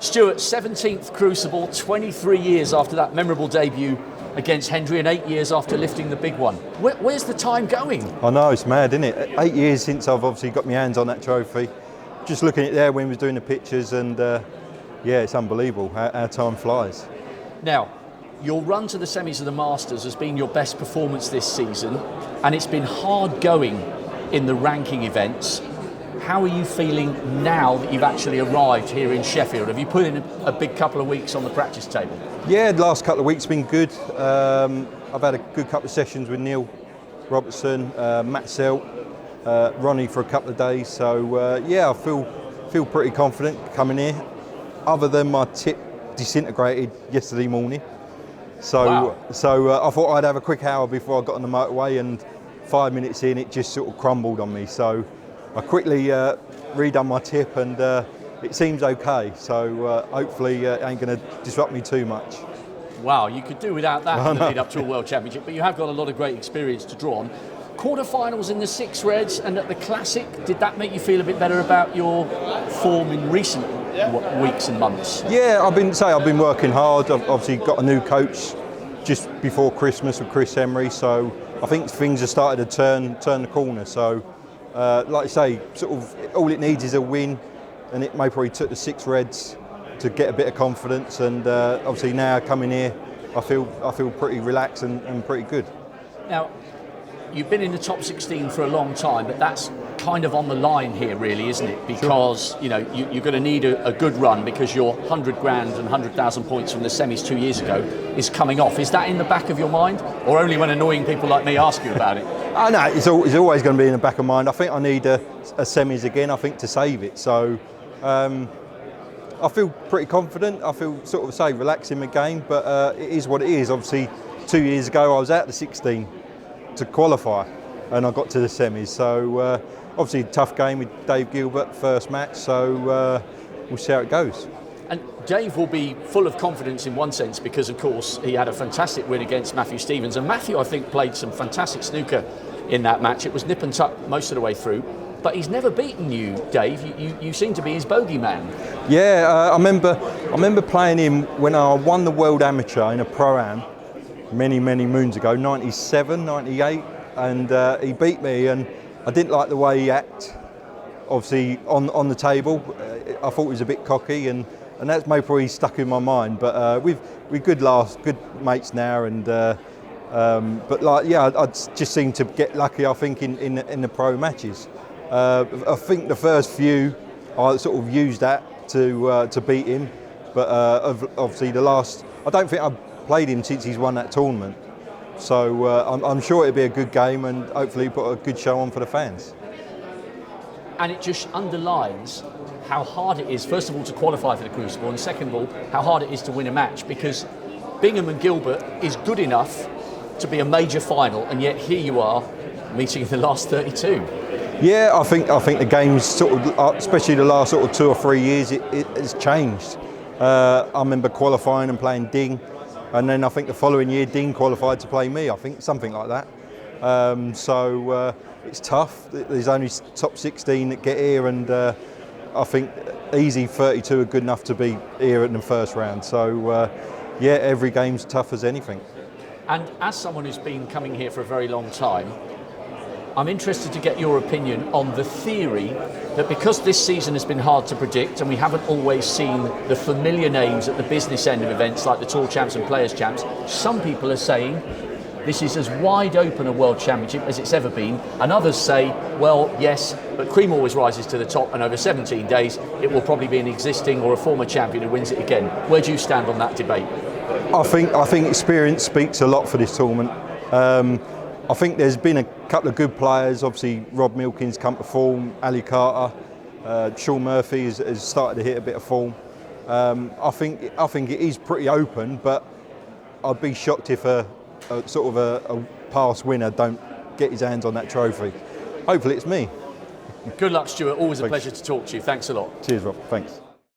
Stuart, 17th Crucible, 23 years after that memorable debut against Hendry and 8 years after lifting the big one. Where's the time going? I know, it's mad, isn't it? 8 years since I've obviously got my hands on that trophy. Just looking at it there when we was doing the pictures, and yeah, it's unbelievable how time flies. Now, your run to the semis of the Masters has been your best performance this season, and it's been hard going in the ranking events. How are you feeling now that you've actually arrived here in Sheffield? Have you put in a big couple of weeks on the practice table? Yeah, the last couple of weeks have been good. I've had a good couple of sessions with Neil Robertson, Matt Selt, Ronnie for a couple of days. So yeah, I feel pretty confident coming here. Other than my tip disintegrated yesterday morning. So, wow. I thought I'd have a quick hour before I got on the motorway, and 5 minutes in it just sort of crumbled on me. So I quickly redone my tip, and it seems okay. So hopefully it ain't going to disrupt me too much. Wow, you could do without that in the lead up to a World Championship, but you have got a lot of great experience to draw on. Quarterfinals in the Six Reds and at the Classic, did that make you feel a bit better about your form in recent weeks and months? Yeah, I've been working hard. I've obviously got a new coach just before Christmas with Chris Emery, so I think things have started to turn the corner. So, like I say, sort of all it needs is a win, and it may probably took the Six Reds to get a bit of confidence. And obviously now coming here, I feel pretty relaxed and pretty good. Now, you've been in the top 16 for a long time, but that's kind of on the line here, really, isn't it? Because you know you're going to need a good run, because your 100 grand and 100,000 points from the semis 2 years ago is coming off. Is that in the back of your mind, or only when annoying people like me ask you about it? Oh, no, it's always going to be in the back of mind. I think I need a semis again, I think, to save it. So I feel pretty confident. I feel sort of relaxed in the game, but it is what it is. Obviously, 2 years ago I was out the 16 to qualify, and I got to the semis. So obviously a tough game with Dave Gilbert, first match. So we'll see how it goes. And Dave will be full of confidence in one sense, because of course he had a fantastic win against Matthew Stevens, and Matthew, I think, played some fantastic snooker in that match. It was nip and tuck most of the way through, but he's never beaten you, Dave. You seem to be his bogey man. Yeah, I remember playing him when I won the World Amateur in a Pro-Am many moons ago, 97, 98, and he beat me, and I didn't like the way he acted, obviously on the table. I thought he was a bit cocky, and that's maybe probably stuck in my mind. But we're good mates now, and but like, yeah, I just seem to get lucky, I think, in the pro matches. I think the first few I sort of used that to beat him, but obviously the last, I don't think I've played him since he's won that tournament. So I'm sure it'll be a good game, and hopefully put a good show on for the fans. And it just underlines how hard it is, first of all, to qualify for the Crucible, and second of all, how hard it is to win a match, because Bingham and Gilbert is good enough to be a major final, and yet here you are meeting in the last 32. Yeah, I think the game's sort of, especially the last sort of 2 or 3 years, it's changed. I remember qualifying and playing Ding, and then I think the following year Ding qualified to play me, I think, something like that. So it's tough. There's only top 16 that get here, and I think easy 32 are good enough to be here in the first round. So yeah, every game's tough as anything. And as someone who's been coming here for a very long time, I'm interested to get your opinion on the theory that because this season has been hard to predict, and we haven't always seen the familiar names at the business end of events like the Tour Champs and Players Champs, some people are saying this is as wide open a World Championship as it's ever been, and others say, well, yes, but cream always rises to the top, and over 17 days it will probably be an existing or a former champion who wins it again. Where do you stand on that debate? I think experience speaks a lot for this tournament. I think there's been a couple of good players. Obviously, Rob Milkins come to form, Ali Carter, Sean Murphy has started to hit a bit of form. I think it is pretty open, but I'd be shocked if a past winner don't get his hands on that trophy. Hopefully, it's me. Good luck, Stuart. Always a pleasure to talk to you. Thanks a lot. Cheers, Rob. Thanks.